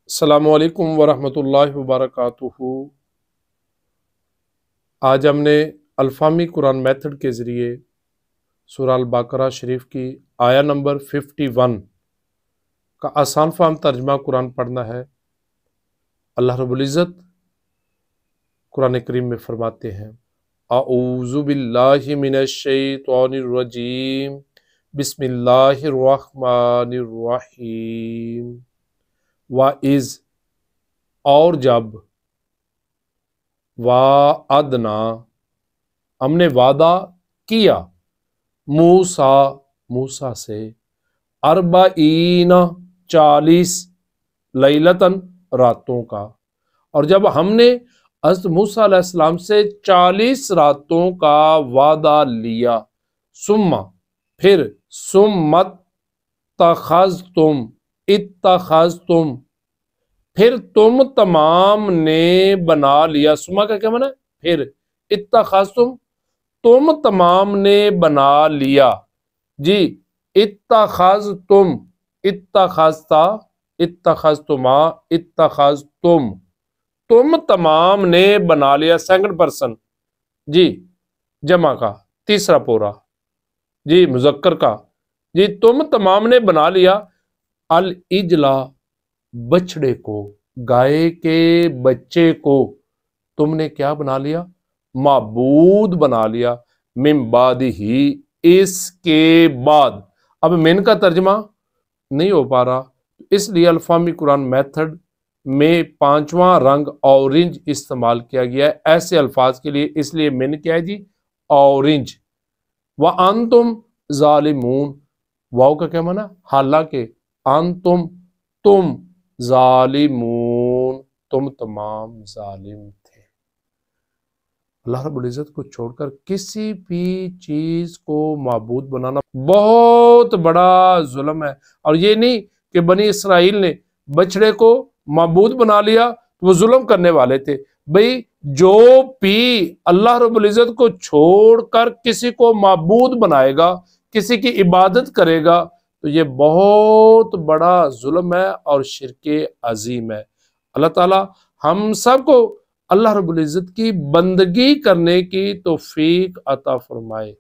السلام علیکم ورحمۃ اللہ وبرکاتہ۔ آج ہم نے الفامی قرآن میتھڈ کے ذریعے سورہ البقرہ شریف کی آیا نمبر 51 کا آسان فہم ترجمہ قرآن پڑھنا ہے۔ اللہ رب العزت قرآن کریم میں فرماتے ہیں، اعوذ باللہ من الشیطان الرجیم، بسم اللہ الرحمن الرحیم۔ وَإِذْ اور جب، وَعَدْنَا ہم نے وعدہ کیا، موسیٰ سے، 40 لیلتاً راتوں کا، اور جب ہم نے حضرت موسیٰ علیہ السلام سے 40 راتوں کا وعدہ لیا، پھر اتخذتم پھر تم تمام نے بنا لیا، کا کیا معنی ہے؟ پھر اتخذتم تم تمام نے بنا لیا، جی اتخذتم، اتخذتا، اتخذتما، اتخذتم تم تمام نے بنا لیا، سیکنڈ پرسن، جی جمع کا تیسرا پورا، جی مذکر کا، جی تم تمام نے بنا لیا، العجلہ بچڑے کو، گائے کے بچے کو تم نے کیا بنا لیا؟ معبود بنا لیا، من بعد ہی اس کے بعد۔ اب من کا ترجمہ نہیں ہو پا رہا، اس لیے الفامی قرآن میتھڈ میں 5واں رنگ اورنج استعمال کیا گیا ہے ایسے الفاظ کے لیے، اس لیے من کیا ہے جی؟ اورنج۔ وَأَنْتُمْ ظَالِمُونَ، واو کا کیا معنی؟ حالانکہ، انتم تم، ظالمون تم تمام ظالم تھے۔ اللہ رب العزت کو چھوڑ کر کسی بھی چیز کو معبود بنانا بہت بڑا ظلم ہے، اور یہ نہیں کہ بنی اسرائیل نے بچڑے کو معبود بنا لیا تو وہ ظلم کرنے والے تھے۔ بھئی جو بھی اللہ رب العزت کو چھوڑ کر کسی کو معبود بنائے گا، کسی کی عبادت کرے گا، تو یہ بہت بڑا ظلم ہے اور شرک عظیم ہے۔ اللہ تعالی ہم سب کو اللہ رب العزت کی بندگی کرنے کی توفیق عطا فرمائے۔